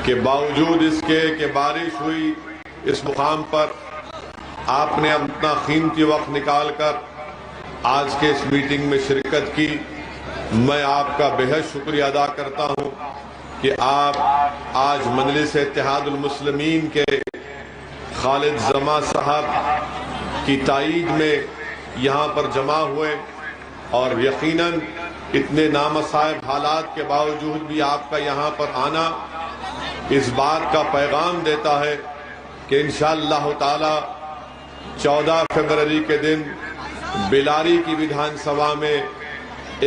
کہ باوجود اس کے کہ بارش ہوئی اس مقام پر آپ نے اپنا قیمتی وقت نکال کر آج کے اس میٹنگ میں شرکت کی. میں آپ کا بہت شکریہ ادا کرتا ہوں کہ آپ آج مجلس اتحاد المسلمین کے خالد زماں صاحب کی تائید میں یہاں پر جمع ہوئے، اور یقیناً اتنے نامصائب حالات کے باوجود بھی آپ کا یہاں پر آنا اس بات کا پیغام دیتا ہے کہ انشاءاللہ تعالی 14 فروری کے دن بیلاری کی ویدھان سبھا میں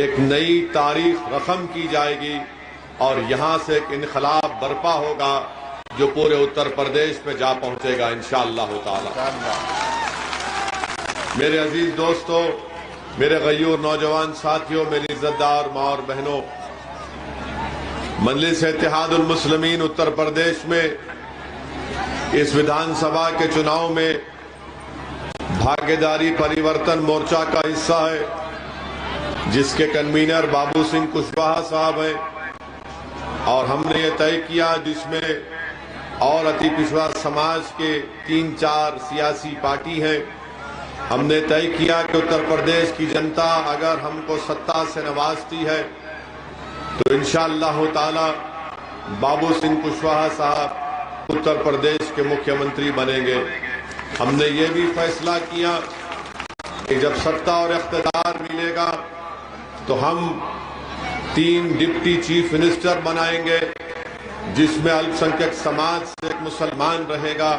ایک نئی تاریخ رقم کی جائے گی اور یہاں سے ایک انقلاب برپا ہوگا جو پورے اتر پردیش پہ جا پہنچے گا انشاءاللہ تعالی. میرے عزیز دوستو، میرے غیور نوجوان ساتھیوں، میری عزتدار ماں اور بہنوں، مجلس اتحاد المسلمین اتر پردیش میں اس ویدھان سبھا کے چناؤ میں بھاگیداری پریورتن مورچہ کا حصہ ہے، جس کے کنوینر بابو سنگھ کشواہا صاحب ہیں، اور ہم نے یہ طے کیا جس میں اور اتی پچھڑا سماج کے 3-4 سیاسی پارٹی ہیں. ہم نے طے کیا کہ اتر پردیش کی جنتا اگر ہم کو سطح سے نوازتی ہے تو انشاءاللہ تعالی بابو سنگھ کشواہا صاحب اتر پردیش کے مکھیہ منتری بنیں گے. ہم نے یہ بھی فیصلہ کیا کہ جب سطح اور اقتدار ملے گا تو ہم 3 ڈپٹی چیف منسٹر بنائیں گے، جس میں الپ سنکھیک سماج سے ایک مسلمان رہے گا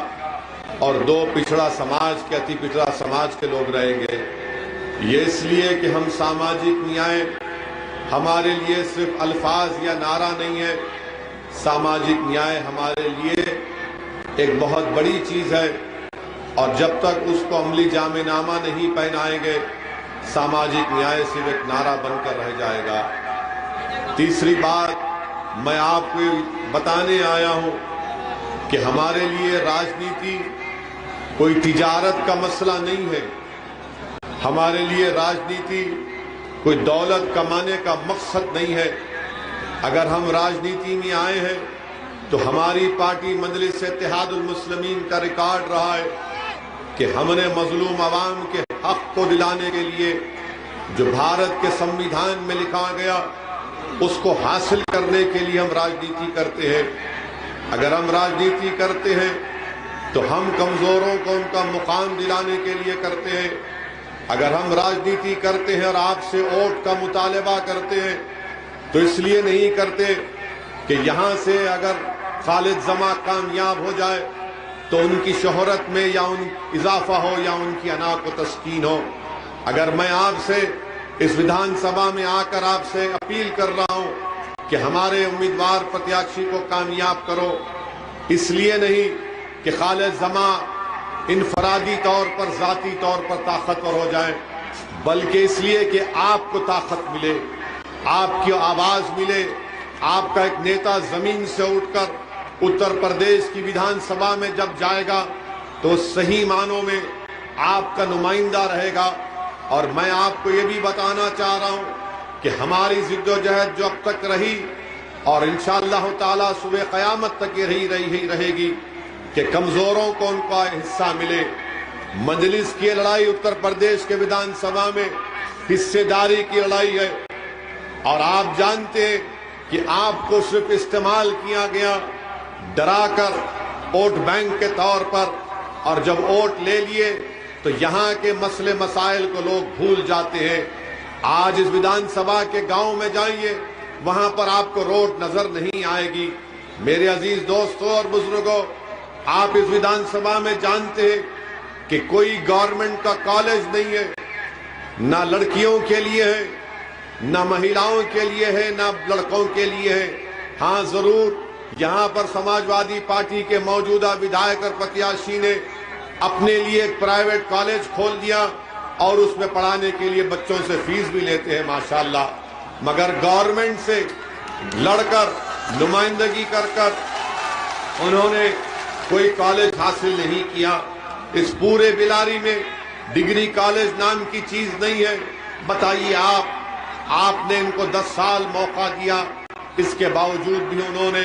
اور 2 پچھڑا سماج کے اتی پچھڑا سماج کے لوگ رہیں گے. یہ اس لیے کہ ہم ساماجک نیائے ہمارے لیے صرف الفاظ یا نعرہ نہیں ہے، ساماجک نیائے ہمارے لیے ایک بہت بڑی چیز ہے، اور جب تک اس کو عملی جامع نامہ نہیں پہنائیں گے ساماجک نیائے صرف ایک نعرہ بن کر رہ جائے گا. تیسری بات میں آپ کو بتانے آیا ہوں کہ ہمارے لیے راجنیتی کوئی تجارت کا مسئلہ نہیں ہے. ہمارے لیے راجنیتی کوئی دولت کمانے کا مقصد نہیں ہے. اگر ہم راجنیتی میں آئے ہیں تو ہماری پارٹی مجلس اتحاد المسلمین کا ریکارڈ رہا ہے کہ ہم نے مظلوم عوام کے حق کو دلانے کے لیے جو بھارت کے سمویدھان میں لکھا گیا اس کو حاصل کرنے کے لیے ہم راجنیتی کرتے ہیں. اگر ہم راجنیتی کرتے ہیں تو ہم کمزوروں کو ان کا مقام دلانے کے لیے کرتے ہیں. اگر ہم راجنیتی کرتے ہیں اور آپ سے ووٹ کا مطالبہ کرتے ہیں تو اس لیے نہیں کرتے کہ یہاں سے اگر خالد زماں کامیاب ہو جائے تو ان کی شہرت میں یا ان اضافہ ہو یا ان کی انا کو تسکین ہو. اگر میں آپ سے اس ویدھان سبھا میں آ کر آپ سے اپیل کر رہا ہوں کہ ہمارے امیدوار پرتیاکشی کو کامیاب کرو، اس لیے نہیں کہ خالد زماں انفرادی طور پر ذاتی طور پر طاقتور ہو جائیں، بلکہ اس لیے کہ آپ کو طاقت ملے، آپ کی آواز ملے، آپ کا ایک نیتا زمین سے اٹھ کر اتر پردیش کی ویدھان سبھا میں جب جائے گا تو صحیح معنوں میں آپ کا نمائندہ رہے گا. اور میں آپ کو یہ بھی بتانا چاہ رہا ہوں کہ ہماری جد و جہد جو اب تک رہی اور انشاءاللہ تعالی صبح قیامت تک یہ رہے گی کہ کمزوروں کو ان کا حصہ ملے. مجلس کی لڑائی اتر پردیش کے ویدھان سبھا میں حصے داری کی لڑائی ہے، اور آپ جانتے ہیں کہ آپ کو صرف استعمال کیا گیا ڈرا کر ووٹ بینک کے طور پر، اور جب ووٹ لے لیے تو یہاں کے مسئلے مسائل کو لوگ بھول جاتے ہیں. آج اس ویدھان سبھا کے گاؤں میں جائیے، وہاں پر آپ کو روڈ نظر نہیں آئے گی. میرے عزیز دوستوں اور بزرگوں، آپ اس ویدھان سبھا میں جانتے ہیں کہ کوئی گورنمنٹ کا کالج نہیں ہے، نہ لڑکیوں کے لیے ہے، نہ مہیلاؤں کے لیے ہے، نہ لڑکوں کے لیے ہے. ہاں ضرور یہاں پر سماجوادی پارٹی کے موجودہ ودھائک اور پرتیاشی نے اپنے لیے ایک پرائیویٹ کالج کھول دیا اور اس میں پڑھانے کے لیے بچوں سے فیس بھی لیتے ہیں ماشاءاللہ، مگر گورنمنٹ سے لڑ کر نمائندگی کر کر انہوں نے کوئی کالج حاصل نہیں کیا. اس پورے بیلاری میں ڈگری کالج نام کی چیز نہیں ہے. بتائیے آپ نے ان کو 10 سال موقع دیا، اس کے باوجود بھی انہوں نے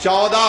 14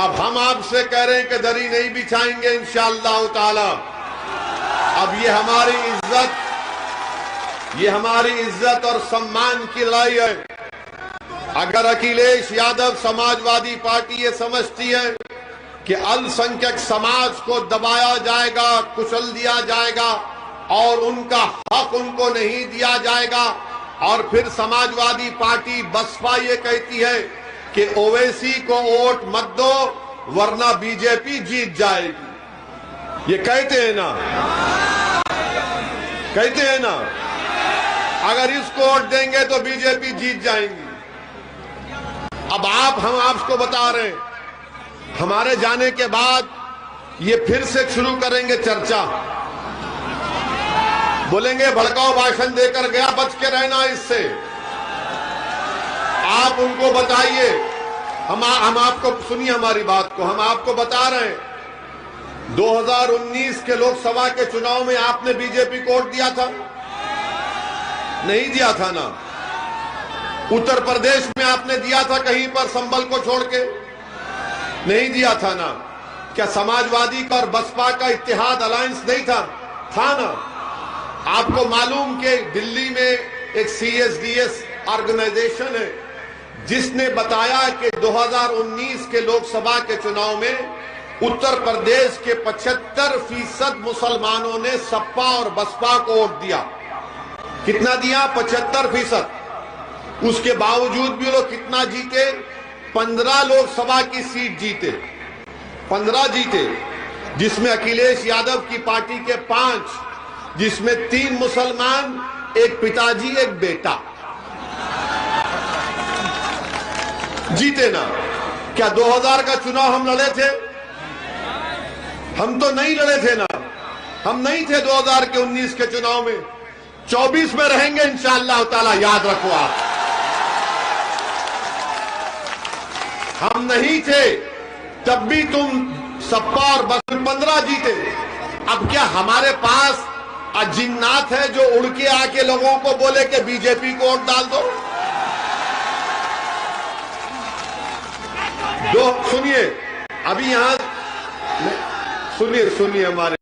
اب ہم آپ سے کہہ رہے ہیں کہ دری نہیں بچھائیں گے انشاءاللہ تعالی. اب یہ ہماری عزت اور سمان کی لڑائی ہے. اگر اکھلیش یادو سماجوادی پارٹی یہ سمجھتی ہے کہ السنکھیک سماج کو دبایا جائے گا, کچل دیا جائے گا اور ان کا حق ان کو نہیں دیا جائے گا, اور پھر سماجوادی پارٹی بسپا یہ کہتی ہے کہ اویسی کو ووٹ مت دو ورنہ بی جے پی جیت جائے گی, یہ کہتے ہیں نا, اگر اس کو ووٹ دیں گے تو بی جے پی جیت جائیں گی. اب ہم آپ کو بتا رہے ہیں, ہمارے جانے کے بعد یہ پھر سے شروع کریں گے چرچا, بولیں گے بھڑکاؤ بھاشن دے کر گیا, بچ کے رہنا اس سے. آپ ان کو بتائیے, ہم آپ کو سنیے ہماری بات کو, ہم آپ کو بتا رہے ہیں 2019 کے لوک سبھا کے چناؤ میں آپ نے بی جے پی کو ووٹ دیا تھا؟ نہیں دیا تھا نا. اتر پردیش میں آپ نے دیا تھا کہیں پر سنبل کو چھوڑ کے؟ نہیں دیا تھا نا. کیا سماجوادی کا اور بسپا کا اتحاد الائنس نہیں تھا؟ تھا نا. آپ کو معلوم کہ دلی میں ایک C S D S organisation ہے جس نے بتایا کہ 2019 کے لوک سبھا کے چناؤ میں اتر پردیش کے 75% مسلمانوں نے سپا اور بسپا کو ووٹ دیا. کتنا دیا؟ 75%. اس کے باوجود بھی لوگ کتنا جیتے؟ 15 لوک سبھا کی سیٹ جیتے, 15 جیتے, جس میں اکھلیش یادو کی پارٹی کے 5, جس میں 3 مسلمان, ایک پتا جی ایک بیٹا جیتے نا. کیا 2000 کا چناؤ ہم لڑے تھے؟ ہم تو نہیں لڑے تھے نا. ہم نہیں تھے 2000 کے 19 کے چناؤ میں. 24 میں رہیں گے انشاءاللہ تعالی, یاد رکھو آپ. ہم نہیں تھے تب بھی تم سپا اور بس 15 جیتے. اب کیا ہمارے پاس جنات ہے جو اڑ کے آ کے لوگوں کو بولے کہ بی جے پی کو ووٹ ڈال دو؟ سنیے ابھی یہاں سنیے ہمارے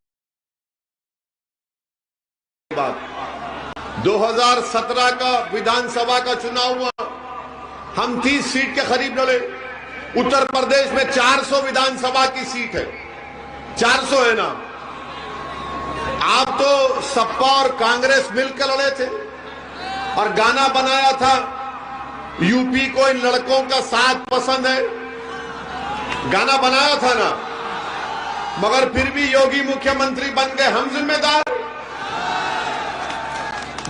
بات. 2017 کا ودھان سبھا کا چناؤ ہوا, ہم 30 سیٹ کے قریب لڑے. اتر پردیش میں 400 ودھان سبھا کی سیٹ ہے, 400 ہے نا. آپ تو سپا اور کانگریس مل کر لڑے تھے اور گانا بنایا تھا یو پی کو ان لڑکوں کا ساتھ پسند ہے, گانا بنایا تھا نا. مگر پھر بھی یوگی مکھیہ منتری بن گئے, ہم ذمہ دار.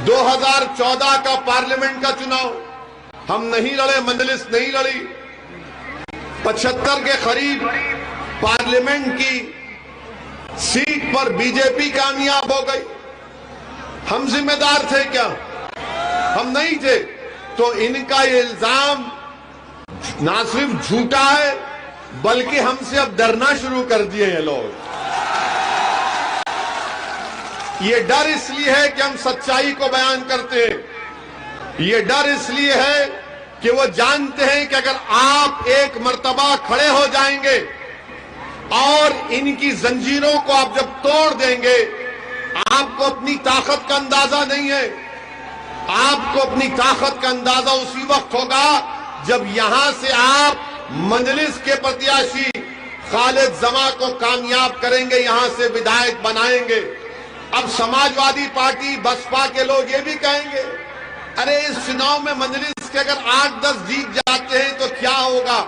2014 کا پارلیمنٹ کا چناؤ ہم نہیں لڑے, مجلس نہیں لڑی. 75 کے قریب پارلیمنٹ کی سیٹ پر بی جے پی کامیاب ہو گئی. ہم ذمہ دار تھے کیا؟ ہم نہیں تھے. تو ان کا یہ الزام نہ صرف جھوٹا ہے بلکہ ہم سے اب ڈرنا شروع کر دیے ہیں لوگ. یہ ڈر اس لیے ہے کہ ہم سچائی کو بیان کرتے ہیں. یہ ڈر اس لیے ہے کہ وہ جانتے ہیں کہ اگر آپ ایک مرتبہ کھڑے ہو جائیں گے اور ان کی زنجیروں کو آپ جب توڑ دیں گے, آپ کو اپنی طاقت کا اندازہ نہیں ہے. آپ کو اپنی طاقت کا اندازہ اسی وقت ہوگا جب یہاں سے آپ مجلس کے پرتیاشی خالد زماں کو کامیاب کریں گے, یہاں سے ودھائک بنائیں گے. اب سماجوادی پارٹی بسپا کے لوگ یہ بھی کہیں گے ارے اس چناؤ میں مجلس کے اگر 8-10 جیت جاتے ہیں تو کیا ہوگا؟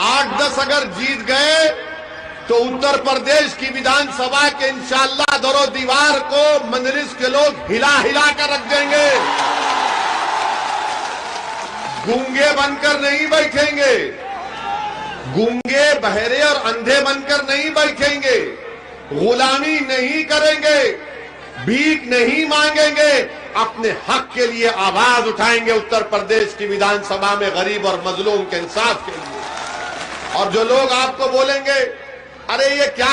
8-10 اگر جیت گئے تو اتر پردیش کی ودھان سبھا کے انشاءاللہ در و دیوار کو مجلس کے لوگ ہلا کر رکھ دیں گے. گونگے بن کر نہیں بیٹھیں گے, گونگے بہرے اور اندھے بن کر نہیں بیٹھیں گے, غلامی نہیں کریں گے, بھیک نہیں مانگیں گے, اپنے حق کے لیے آواز اٹھائیں گے اتر پردیش کی ودھان سبھا میں غریب اور مظلوم کے انصاف کے لیے. اور جو لوگ آپ کو بولیں گے ارے یہ کیا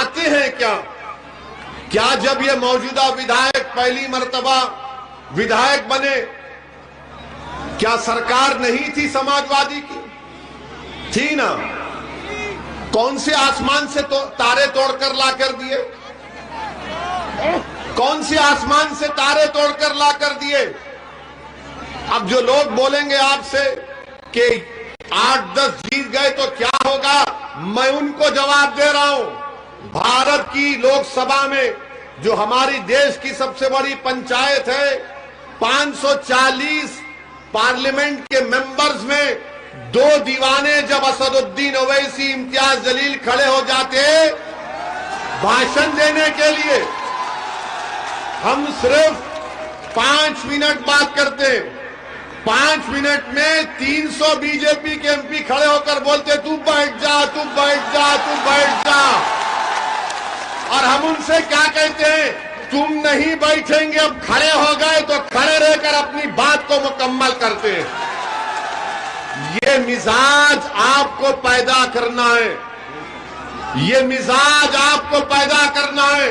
آتے ہیں کیا جب یہ موجودہ ودھائک پہلی مرتبہ ودھائک بنے کیا سرکار نہیں تھی سماجوادی کی؟ تھی نا. کون سے آسمان سے تارے توڑ کر لا کر دیے؟ کون سے آسمان سے تارے توڑ کر لا کر دیے؟ اب جو لوگ بولیں گے آپ سے کہ 8-10 جیت گئے تو کیا ہوگا، میں ان کو جواب دے رہا ہوں. بھارت کی لوک سبھا میں جو ہماری دیش کی سب سے بڑی پنچایت ہے، 540 پارلیمنٹ کے ممبرز میں 2 دیوانے جب اسد الدین اویسی، امتیاز جلیل کھڑے ہو جاتے بھاشن دینے کے لیے، ہم صرف 5 منٹ بات کرتے ہیں. 5 منٹ میں 300 بی جے پی کے ایم پی کھڑے ہو کر بولتے تو بیٹھ جا، تو بیٹھ جا، تو بیٹھ جا. اور ہم ان سے کیا کہتے ہیں؟ تم نہیں بیٹھیں گے، اب کھڑے ہو گئے تو کھڑے رہ کر اپنی بات کو مکمل کرتے ہیں. یہ مزاج آپ کو پیدا کرنا ہے، یہ مزاج آپ کو پیدا کرنا ہے.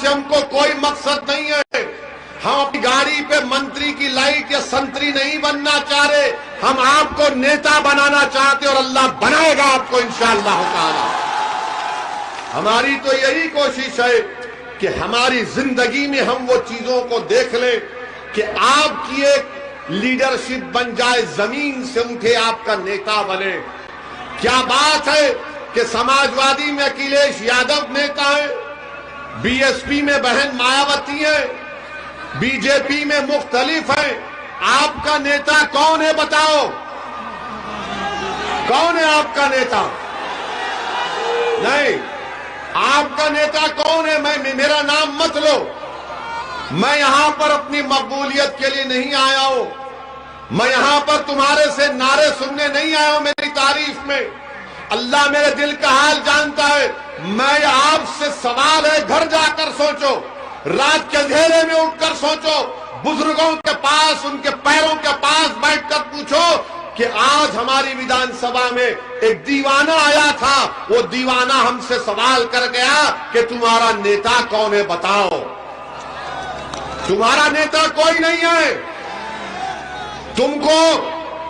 سے ہم کو کوئی مقصد نہیں ہے. ہم اپنی گاڑی پہ منتری کی لائٹ یا سنتری نہیں بننا چاہ رہے، ہم آپ کو نیتا بنانا چاہتے اور اللہ بنائے گا آپ کو انشاءاللہ تعالی. ہماری تو یہی کوشش ہے کہ ہماری زندگی میں ہم وہ چیزوں کو دیکھ لیں کہ آپ کی ایک لیڈرشپ بن جائے، زمین سے اٹھے، آپ کا نیتا بنے. کیا بات ہے کہ سماجوادی میں اکھلیش یادو نیتا ہے، بی ایس پی میں بہن مایاوتی ہے، بی جے پی میں مختلف ہیں. آپ کا نیتا کون ہے بتاؤ؟ کون ہے آپ کا نیتا؟ نہیں، آپ کا نیتا کون ہے؟ میرا نام مت لو. میں یہاں پر اپنی مقبولیت کے لیے نہیں آیا ہوں، میں یہاں پر تمہارے سے نعرے سننے نہیں آیا ہوں میری تعریف میں. اللہ میرے دل کا حال جانتا ہے. میں آپ سے سوال ہے، گھر جا کر سوچو، رات کے اندھیرے میں اٹھ کر سوچو، بزرگوں کے پاس، ان کے پیروں کے پاس بیٹھ کر پوچھو کہ آج ہماری ویدھان سبھا میں ایک دیوانہ آیا تھا، وہ دیوانہ ہم سے سوال کر گیا کہ تمہارا نیتا کون ہے بتاؤ. تمہارا نیتا کوئی نہیں ہے، تم کو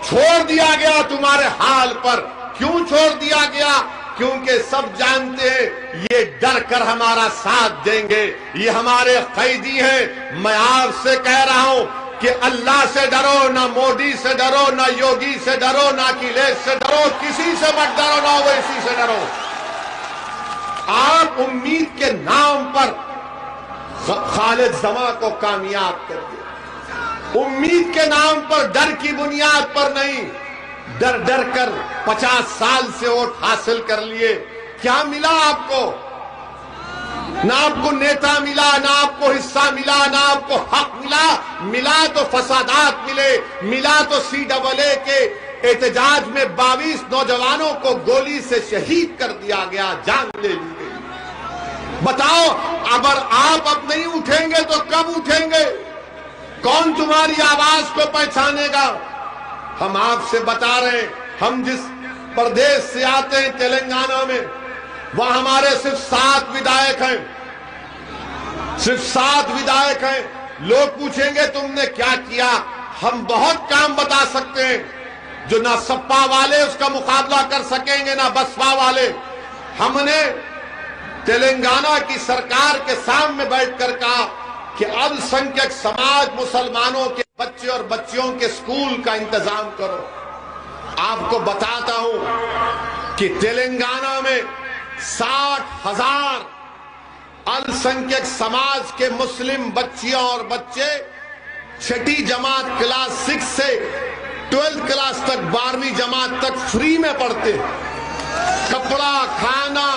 چھوڑ دیا گیا تمہارے حال پر. کیوں چھوڑ دیا گیا؟ کیونکہ سب جانتے ہیں یہ ڈر کر ہمارا ساتھ دیں گے، یہ ہمارے قیدی ہیں. میں آپ سے کہہ رہا ہوں کہ اللہ سے ڈرو، نہ مودی سے ڈرو، نہ یوگی سے ڈرو، نہ اکھلیش سے ڈرو، کسی سے مت ڈرو، نہ اویسی سے ڈرو. آپ امید کے نام پر خالد زماں کو کامیاب کر دیا، امید کے نام پر، ڈر کی بنیاد پر نہیں. ڈر ڈر کر 50 سال سے ووٹ حاصل کر لیے. کیا ملا آپ کو؟ نہ آپ کو نیتا ملا، نہ آپ کو حصہ ملا، نہ آپ کو حق ملا. ملا تو فسادات ملے، ملا تو CAA کے احتجاج میں 22 نوجوانوں کو گولی سے شہید کر دیا گیا، جان لے لی گئی. بتاؤ اگر آپ اب نہیں اٹھیں گے تو کب اٹھیں گے؟ کون تمہاری آواز کو پہچانے گا؟ ہم آپ سے بتا رہے ہیں، ہم جس پردیش سے آتے ہیں تلنگانہ میں، وہاں ہمارے صرف 7 ودھائک ہیں، صرف 7 ودھائک ہیں. لوگ پوچھیں گے تم نے کیا کیا؟ ہم بہت کام بتا سکتے ہیں جو نہ سپا والے اس کا مقابلہ کر سکیں گے، نہ بسپا والے. ہم نے تلنگانہ کی سرکار کے سامنے بیٹھ کر کہا کہ السنکھیک سماج مسلمانوں کے بچے اور بچیوں کے سکول کا انتظام کرو. آپ کو بتاتا ہوں کہ تلنگانہ میں 60,000 السنکھیک سماج کے مسلم بچیاں اور بچے 6ٹھی جماعت کلاس 6 سے 12th کلاس تک، 12ویں جماعت تک فری میں پڑھتے. کپڑا، کھانا،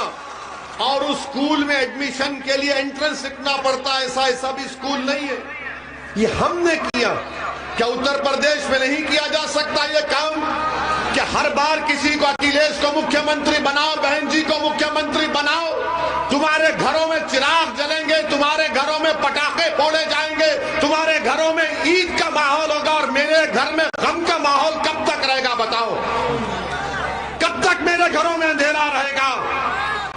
اور اس سکول میں ایڈمیشن کے لیے انٹرنس لکھنا پڑتا ہے. ایسا بھی سکول نہیں ہے. یہ ہم نے کیا. کیا اتر پردیش میں نہیں کیا جا سکتا یہ کام کہ ہر بار کسی کو اکھلیش کو مکھیہ منتری بناؤ، بہن جی کو مکھیہ منتری بناؤ؟ تمہارے گھروں میں چراغ جلیں گے، تمہارے گھروں میں پٹاخے پھوڑے جائیں گے، تمہارے گھروں میں عید کا ماحول ہوگا، اور میرے گھر میں غم کا ماحول کب تک رہے گا بتاؤ؟ کب تک میرے گھروں میں اندھیرا رہے گا؟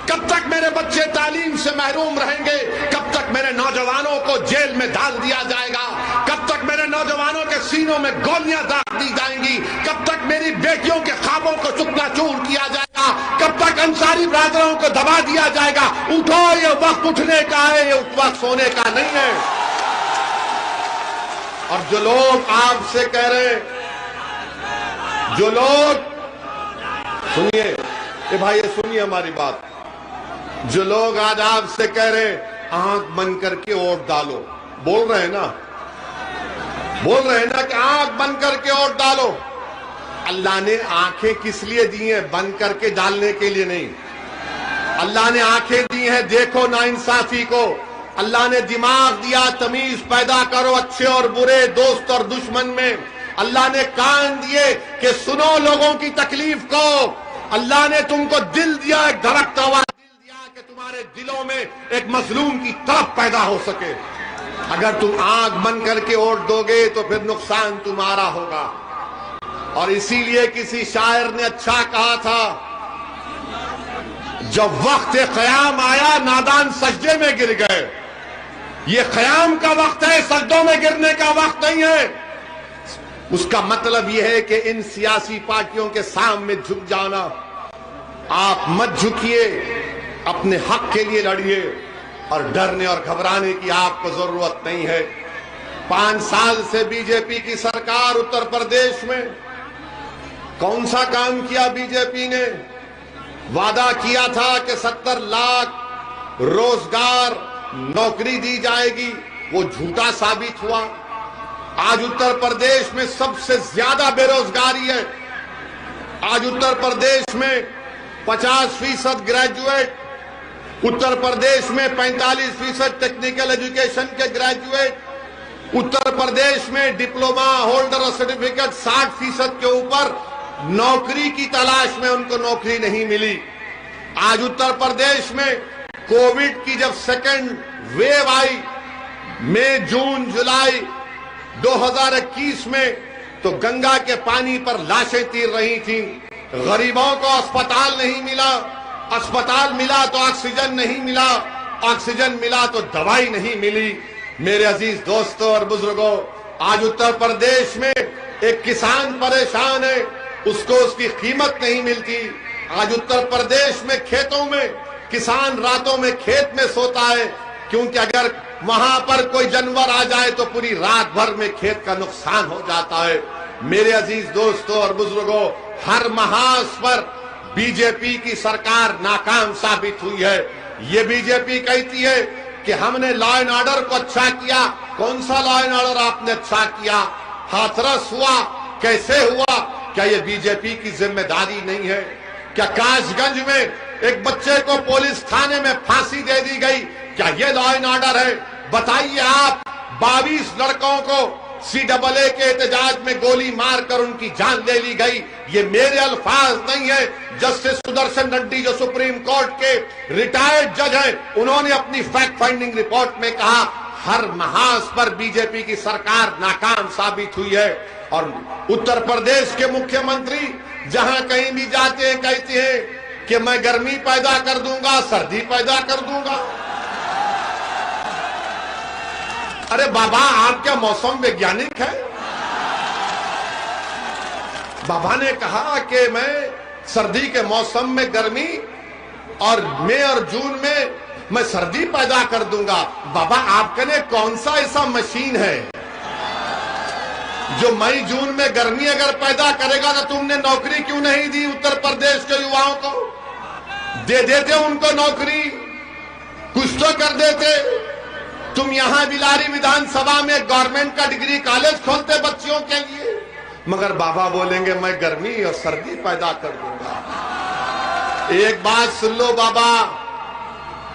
کب تک میرے بچے تعلیم سے محروم رہیں گے؟ کب تک میرے نوجوانوں کو جیل میں ڈال دیا جائے گا؟ کب تک میرے نوجوانوں کے سینوں میں گولیاں داغ دی جائیں گی، کب تک میری بیٹیوں کے خوابوں کو چکنا چور کیا جائے گا، کب تک انصاری برادروں کو دبا دیا جائے گا؟ اٹھو، یہ وقت اٹھنے کا ہے، یہ وقت سونے کا نہیں ہے۔ اور جو لوگ آپ سے کہہ رہے ہیں، جو لوگ سنیے اے بھائی، سنیے ہماری بات، جو لوگ آج آپ سے کہہ رہے ہیں آنکھ بند کر کے ووٹ ڈالو، بول رہے ہیں نا کہ آنکھ بند کر کے ووٹ ڈالو، اللہ نے آنکھیں کس لیے دی ہیں؟ بند کر کے ڈالنے کے لیے نہیں۔ اللہ نے آنکھیں دی ہیں دیکھو ناانصافی کو، اللہ نے دماغ دیا تمیز پیدا کرو اچھے اور برے، دوست اور دشمن میں، اللہ نے کان دیے کہ سنو لوگوں کی تکلیف کو، اللہ نے تم کو دل دیا، ایک دھڑکتا ہوا دل دیا کہ تمہارے دلوں میں ایک مظلوم کی طرف پیدا ہو سکے۔ اگر تم آنکھ بند کر کے ووٹ دو گے تو پھر نقصان تمہارا ہوگا۔ اور اسی لیے کسی شاعر نے اچھا کہا تھا، جب وقت قیام آیا نادان سجدے میں گر گئے۔ یہ قیام کا وقت ہے، سجدوں میں گرنے کا وقت نہیں ہے۔ اس کا مطلب یہ ہے کہ ان سیاسی پارٹیوں کے سامنے جھک جانا، آپ مت جھکیے، اپنے حق کے لیے لڑیے، اور ڈرنے اور گھبرانے کی آپ کو ضرورت نہیں ہے۔ 5 سال سے بی جے پی کی سرکار اتر پردیش میں کون سا کام کیا؟ بی جے پی نے وعدہ کیا تھا کہ 70 لاکھ روزگار نوکری دی جائے گی، وہ جھوٹا ثابت ہوا۔ آج اتر پردیش میں سب سے زیادہ بے روزگاری ہے۔ آج اتر پردیش میں 50% گریجویٹ، اتر پردیش میں 45% ٹیکنیکل ایجوکیشن کے گریجویٹ، اتر پردیش میں ڈپلوما ہولڈر اور سرٹیفکیٹ 60% کے اوپر نوکری کی تلاش میں ان کو نوکری نہیں ملی۔ آج اتر پردیش میں کووڈ کی جب سیکنڈ ویو آئی، مئی، جون، جولائی 2021 میں، تو گنگا کے پانی پر لاشیں تیر رہی تھیں۔ غریبوں کو اسپتال نہیں ملا، اسپتال ملا تو آکسیجن نہیں ملا، آکسیجن ملا تو دوائی نہیں ملی۔ میرے عزیز دوستوں اور بزرگوں، آج اتر پردیش میں ایک کسان پریشان ہے، اس کو اس کی قیمت نہیں ملتی۔ آج اتر پردیش میں کھیتوں میں کسان راتوں میں کھیت میں سوتا ہے، کیونکہ اگر وہاں پر کوئی جانور آ جائے تو پوری رات بھر میں کھیت کا نقصان ہو جاتا ہے۔ میرے عزیز دوستوں اور بزرگوں، ہر محاذ پر بی جے پی کی سرکار ناکام ثابت ہوئی ہے۔ یہ بی جے پی کہتی ہے کہ ہم نے لا اینڈ آرڈر کو اچھا کیا۔ کون سا لا اینڈ آرڈر آپ نے اچھا کیا؟ ہاتھرس ہوا، کیسے ہوا؟ کیا یہ بی جے پی کی ذمہ داری نہیں ہے؟ کیا کاش گنج میں ایک بچے کو پولیس تھانے میں پھانسی دے دی گئی، کیا یہ لا اینڈ آرڈر ہے؟ بتائیے آپ، 22 لڑکوں کو CAA کے احتجاج میں گولی مار کر ان کی جان لے لی گئی۔ یہ میرے الفاظ نہیں ہے، جسٹس سدرشن ریڈی جو سپریم کورٹ کے ریٹائرڈ جج ہیں، انہوں نے اپنی فیکٹ فائنڈنگ رپورٹ میں کہا ہر محاذ پر بی جے پی کی سرکار ناکام ثابت ہوئی ہے۔ اور اتر پردیش کے مکھیہ منتری جہاں کہیں بھی جاتے ہیں کہتے ہیں کہ میں گرمی پیدا کر دوں گا، سردی پیدا کر دوں گا۔ ارے بابا، آپ کیا موسم ویگیانک ہے؟ بابا نے کہا کہ میں سردی کے موسم میں گرمی اور مئی اور جون میں سردی پیدا کر دوں گا۔ بابا آپ کہنے کون سا ایسا مشین ہے جو مئی جون میں گرمی اگر پیدا کرے گا؟ تو تم نے نوکری کیوں نہیں دی اتر پردیش کے یواؤں کو؟ دے دیتے ان کو نوکری، کچھ تو کر دیتے۔ تم یہاں بیلاری ودھان سبھا میں گورنمنٹ کا ڈگری کالج کھولتے بچیوں کے لیے، مگر بابا بولیں گے میں گرمی اور سردی پیدا کر دوں گا۔ ایک بات سن لو بابا،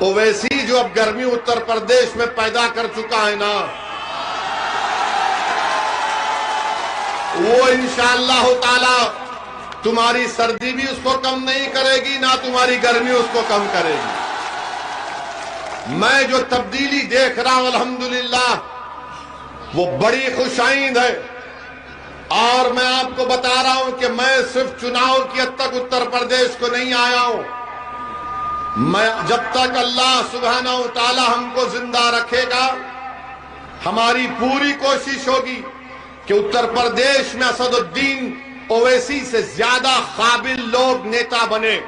اویسی جو اب گرمی اتر پردیش میں پیدا کر چکا ہے نا، وہ انشاءاللہ تعالی تمہاری سردی بھی اس کو کم نہیں کرے گی، نہ تمہاری گرمی اس کو کم کرے گی۔ میں جو تبدیلی دیکھ رہا ہوں الحمدللہ وہ بڑی خوش آئند ہے، اور میں آپ کو بتا رہا ہوں کہ میں صرف چناؤ کی حد تک اتر پردیش کو نہیں آیا ہوں۔ میں جب تک اللہ سبحانہ وتعالی ہم کو زندہ رکھے گا، ہماری پوری کوشش ہوگی کہ اتر پردیش میں اسد الدین اویسی سے زیادہ قابل لوگ نیتا بنے.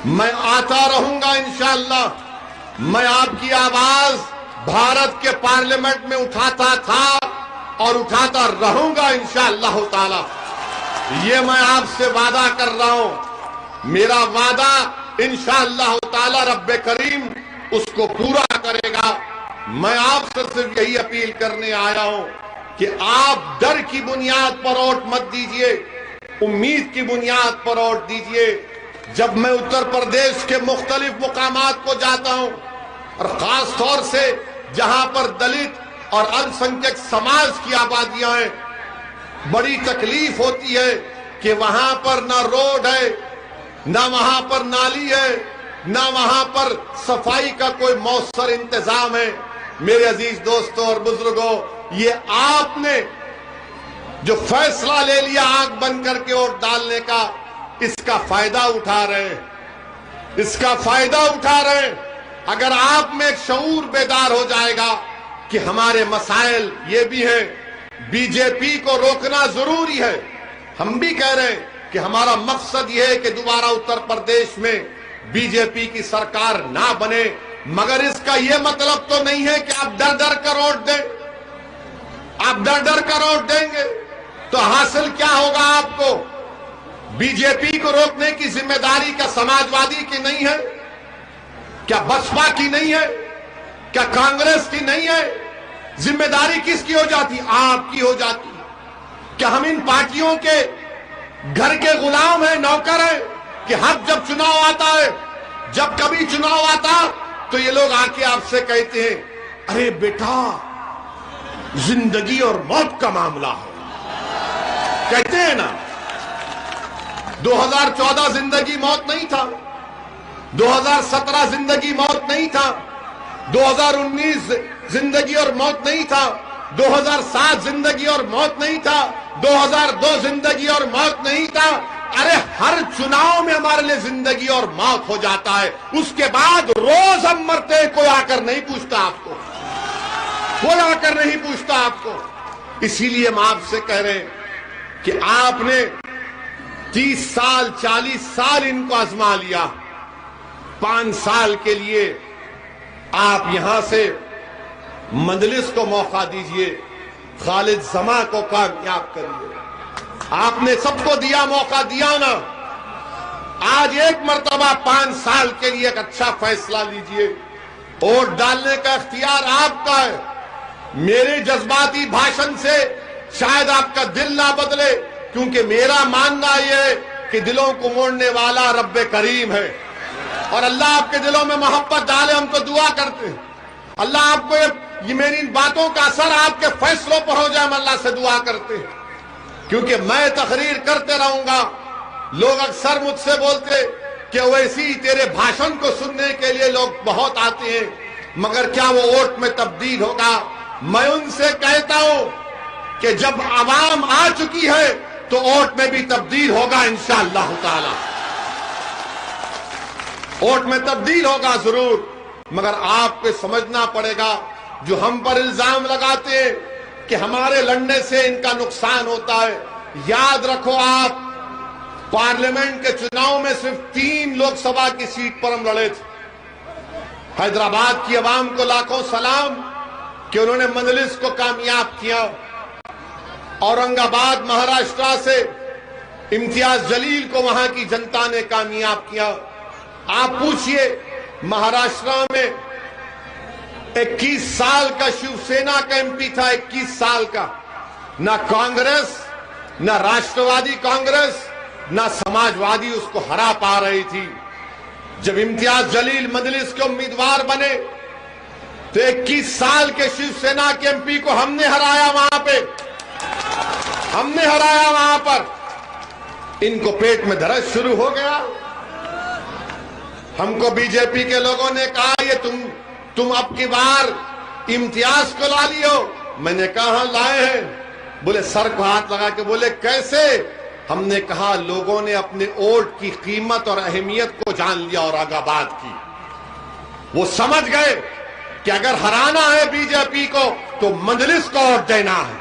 میں آتا رہوں گا انشاءاللہ. میں آپ کی آواز بھارت کے پارلیمنٹ میں اٹھاتا تھا اور اٹھاتا رہوں گا انشاءاللہ تعالی. یہ میں آپ سے وعدہ کر رہا ہوں. میرا وعدہ انشاءاللہ تعالی رب کریم اس کو پورا کرے گا. میں آپ سے صرف یہی اپیل کرنے آیا ہوں کہ آپ ڈر کی بنیاد پر ووٹ مت دیجئے, امید کی بنیاد پر ووٹ دیجئے. جب میں اتر پردیش کے مختلف مقامات کو جاتا ہوں اور خاص طور سے جہاں پر دلت اور السنکھیک سماج کی آبادیاں ہیں, بڑی تکلیف ہوتی ہے کہ وہاں پر نہ روڈ ہے, نہ وہاں پر نالی ہے, نہ وہاں پر صفائی کا کوئی مؤثر انتظام ہے. میرے عزیز دوستوں اور بزرگوں, یہ آپ نے جو فیصلہ لے لیا آنکھ بند کر کے ووٹ ڈالنے کا, اس کا فائدہ اٹھا رہے ہیں, اس کا فائدہ اٹھا رہے ہیں. اگر آپ میں ایک شعور بیدار ہو جائے گا کہ ہمارے مسائل یہ بھی ہیں, بی جے پی کو روکنا ضروری ہے. ہم بھی کہہ رہے ہیں کہ ہمارا مقصد یہ ہے کہ دوبارہ اتر پردیش میں بی جے پی کی سرکار نہ بنے, مگر اس کا یہ مطلب تو نہیں ہے کہ آپ ڈر ڈر کر ووٹ دیں. آپ ڈر ڈر کر ووٹ دیں گے تو حاصل کیا ہوگا آپ کو؟ بی جے پی کو روکنے کی ذمہ داری کیا سماجوادی کی نہیں ہے؟ کیا بسپا کی نہیں ہے؟ کیا کانگریس کی نہیں ہے؟ ذمہ داری کس کی ہو جاتی؟ آپ کی ہو جاتی. کیا ہم ان پارٹیوں کے گھر کے غلام ہیں, نوکر ہیں کہ جب چناؤ آتا ہے, جب کبھی چناؤ آتا تو یہ لوگ آ کے آپ سے کہتے ہیں ارے بیٹا زندگی اور موت کا معاملہ ہے, کہتے ہیں نا. 2014 زندگی موت نہیں تھا, 2017 زندگی موت نہیں تھا, 2019 زندگی اور موت نہیں تھا, 2007 زندگی اور موت نہیں تھا, 2002 زندگی اور موت نہیں تھا. ارے ہر چناؤ میں ہمارے لیے زندگی اور موت ہو جاتا ہے. اس کے بعد روز ہم مرتے ہیں, کوئی آ کر نہیں پوچھتا آپ کو, کوئی آ کر نہیں پوچھتا آپ کو. اسی لیے ہم آپ سے کہہ رہے ہیں کہ آپ نے 30 سال 40 سال ان کو آزما لیا, 5 سال کے لیے آپ یہاں سے مجلس کو موقع دیجئے, خالد زماں کو کامیاب کریے. آپ نے سب کو دیا, موقع دیا نا. آج ایک مرتبہ 5 سال کے لیے ایک اچھا فیصلہ لیجئے. ووٹ ڈالنے کا اختیار آپ کا ہے. میرے جذباتی بھاشن سے شاید آپ کا دل نہ بدلے, کیونکہ میرا ماننا یہ ہے کہ دلوں کو موڑنے والا رب کریم ہے, اور اللہ آپ کے دلوں میں محبت ڈالے. ہم تو دعا کرتے ہیں اللہ آپ کو یہ میری ان باتوں کا اثر آپ کے فیصلوں پر ہو جائے. ہم اللہ سے دعا کرتے ہیں, کیونکہ میں تقریر کرتے رہوں گا. لوگ اکثر مجھ سے بولتے کہ اویسی تیرے بھاشن کو سننے کے لیے لوگ بہت آتے ہیں, مگر کیا وہ ووٹ میں تبدیل ہوگا؟ میں ان سے کہتا ہوں کہ جب عوام آ چکی ہے تو ووٹ میں بھی تبدیل ہوگا انشاءاللہ تعالی. ووٹ میں تبدیل ہوگا ضرور, مگر آپ کو سمجھنا پڑے گا جو ہم پر الزام لگاتے ہیں کہ ہمارے لڑنے سے ان کا نقصان ہوتا ہے. یاد رکھو آپ, پارلیمنٹ کے چناؤ میں صرف 3 لوک سبھا کی سیٹ پر ہم لڑے تھے. حیدرآباد کی عوام کو لاکھوں سلام کہ انہوں نے مجلس کو کامیاب کیا. اورنگ آباد مہاراشٹرا سے امتیاز جلیل کو وہاں کی جنتا نے کامیاب کیا. آپ پوچھئے مہاراشٹرا میں 21 سال کا شیو سینا کا ایم پی تھا, 21 سال کا. نہ کانگریس, نہ راشٹروادی کانگریس, نہ سماجوادی اس کو ہرا پا رہی تھی. جب امتیاز جلیل مجلس کے امیدوار بنے تو 21 سال کے شیو سینا کے ایم پی کو ہم نے ہرایا وہاں پہ, ہم نے ہرایا وہاں پر. ان کو پیٹ میں درد شروع ہو گیا. ہم کو بی جے پی کے لوگوں نے کہا یہ تم اب کی بار امتیاز کو لا لیو. میں نے کہا ہاں لائے ہیں. بولے سر کو ہاتھ لگا کے بولے کیسے؟ ہم نے کہا لوگوں نے اپنے ووٹ کی قیمت اور اہمیت کو جان لیا اورنگ آباد کی. وہ سمجھ گئے کہ اگر ہرانا ہے بی جے پی کو تو مجلس کو ووٹ دینا ہے.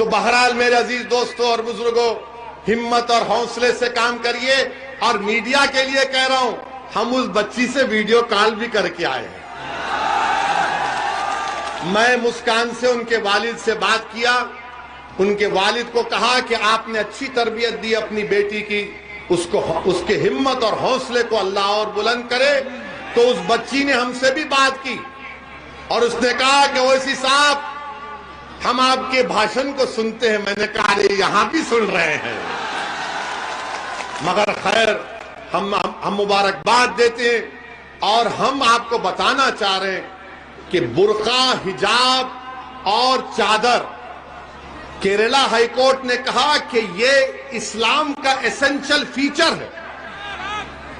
تو بہرحال میرے عزیز دوستوں اور بزرگوں، ہمت اور حوصلے سے کام کریے. اور میڈیا کے لیے کہہ رہا ہوں، ہم اس بچی سے ویڈیو کال بھی کر کے آئے ہیں. میں مسکان سے ان کے والد سے بات کیا. ان کے والد کو کہا کہ آپ نے اچھی تربیت دی اپنی بیٹی کی، اس کے ہمت اور حوصلے کو اللہ اور بلند کرے. تو اس بچی نے ہم سے بھی بات کی اور اس نے کہا کہ اویسی صاحب، ہم آپ کے بھاشن کو سنتے ہیں. میں نے کہا ارے یہاں بھی سن رہے ہیں، مگر خیر ہم مبارکباد دیتے ہیں. اور ہم آپ کو بتانا چاہ رہے ہیں کہ برقع، حجاب اور چادر، کیرلا ہائی کورٹ نے کہا کہ یہ اسلام کا ایسنشل فیچر ہے،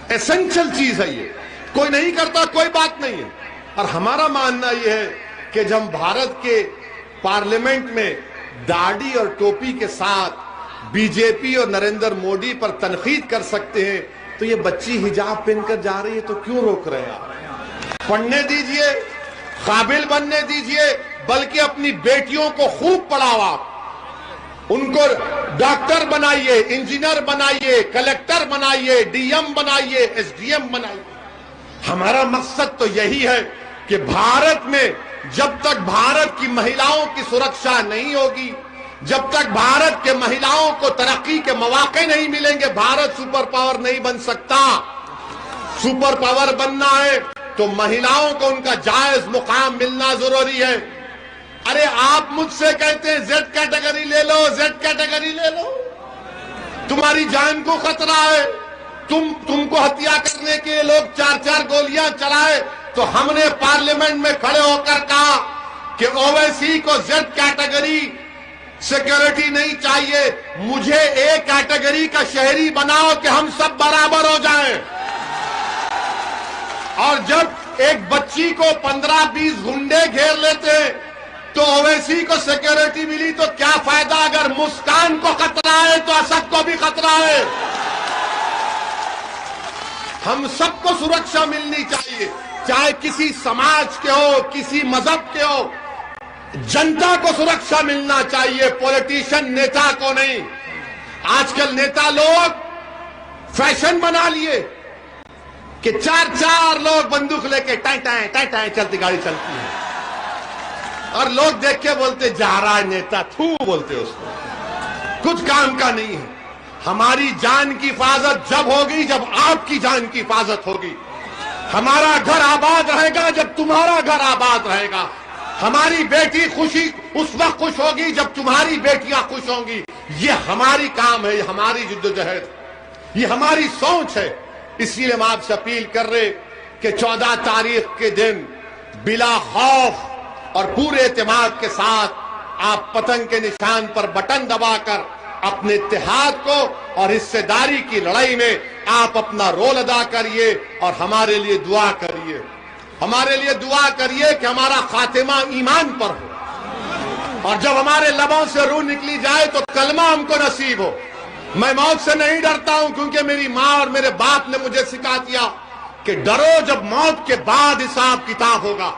ایسنشل چیز ہے. یہ کوئی نہیں کرتا کوئی بات نہیں ہے. اور ہمارا ماننا یہ ہے کہ جب ہم بھارت کے پارلیمنٹ میں داڑھی اور ٹوپی کے ساتھ بی جے پی اور نریندر مودی پر تنقید کر سکتے ہیں، تو یہ بچی حجاب پہن کر جا رہی ہے تو کیوں روک رہے ہیں آپ؟ پڑھنے دیجئے، قابل بننے دیجئے، بلکہ اپنی بیٹیوں کو خوب پڑھاؤ. آپ ان کو ڈاکٹر بنائیے، انجینئر بنائیے، کلیکٹر بنائیے، ڈی ایم بنائیے، ایس ڈی ایم بنائیے. ہمارا مقصد تو یہی ہے کہ بھارت میں جب تک بھارت کی مہیلاؤں کی سرکشا نہیں ہوگی، جب تک بھارت کے مہیلاؤں کو ترقی کے مواقع نہیں ملیں گے، بھارت سپر پاور نہیں بن سکتا. سپر پاور بننا ہے تو مہیلاؤں کو ان کا جائز مقام ملنا ضروری ہے. ارے آپ مجھ سے کہتے ہیں زیڈ کیٹیگری لے لو، زیڈ کیٹیگری لے لو. تمہاری جان کو خطرہ ہے. تم کو ہتیا کرنے کے لوگ 4 گولیاں چلائے تو ہم نے پارلیمنٹ میں کھڑے ہو کر کہا کہ اویسی کو زیڈ کیٹیگری سیکیورٹی نہیں چاہیے، مجھے اے کیٹیگری کا شہری بناؤ کہ ہم سب برابر ہو جائیں. اور جب ایک بچی کو 15-20 گنڈے گھیر لیتے تو اویسی کو سیکیورٹی ملی تو کیا فائدہ؟ اگر مسکان کو خطرہ ہے تو اسد کو بھی خطرہ ہے. ہم سب کو سرکشا ملنی چاہیے، چاہے کسی سماج کے ہو، کسی مذہب کے ہو. جنتا کو سرکشا ملنا چاہیے، پولیٹیشن نیتا کو نہیں. آج کل نیتا لوگ فیشن بنا لیے کہ 4 لوگ بندوق لے کے ٹائیں ٹائیں چلتی گاڑی چلتی ہے، اور لوگ دیکھ کے بولتے جا رہا ہے نیتا، تھو بولتے اس کو، کچھ کام کا نہیں ہے. ہماری جان کی حفاظت جب ہوگی جب آپ کی جان کی حفاظت ہوگی. ہمارا گھر آباد رہے گا جب تمہارا گھر آباد رہے گا. ہماری بیٹی خوشی اس وقت خوش ہوگی جب تمہاری بیٹیاں خوش ہوں گی. یہ ہماری کام ہے، یہ ہماری جدوجہد، یہ ہماری سوچ ہے. اس لیے ہم آپ سے اپیل کر رہے کہ 14 تاریخ کے دن بلا خوف اور پورے اعتماد کے ساتھ آپ پتنگ کے نشان پر بٹن دبا کر اپنے اتحاد کو اور حصے داری کی لڑائی میں آپ اپنا رول ادا کریے اور ہمارے لیے دعا کریے. ہمارے لیے دعا کریے کہ ہمارا خاتمہ ایمان پر ہو، اور جب ہمارے لبوں سے روح نکلی جائے تو کلمہ ہم کو نصیب ہو. میں موت سے نہیں ڈرتا ہوں، کیونکہ میری ماں اور میرے باپ نے مجھے سکھا دیا کہ ڈرو جب موت کے بعد حساب کتاب ہوگا.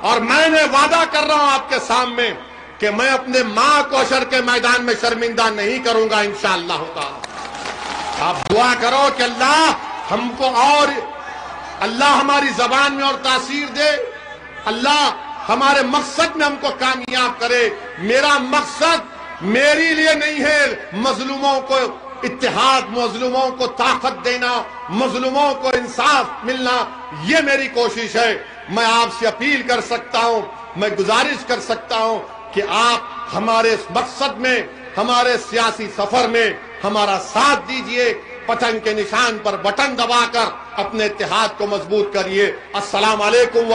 اور میں نے وعدہ کر رہا ہوں آپ کے سامنے کہ میں اپنے ماں کو حشر کے میدان میں شرمندہ نہیں کروں گا انشاءاللہ تعالی. آپ دعا کرو کہ اللہ ہم کو اور اللہ ہماری زبان میں اور تاثیر دے، اللہ ہمارے مقصد میں ہم کو کامیاب کرے. میرا مقصد میری لیے نہیں ہے مظلوموں کو اتحاد، مظلوموں کو طاقت دینا، مظلوموں کو انصاف ملنا، یہ میری کوشش ہے. میں آپ سے اپیل کر سکتا ہوں، میں گزارش کر سکتا ہوں کہ آپ ہمارے اس مقصد میں، ہمارے سیاسی سفر میں ہمارا ساتھ دیجئے. پتنگ کے نشان پر بٹن دبا کر اپنے اتحاد کو مضبوط کریے. السلام علیکم.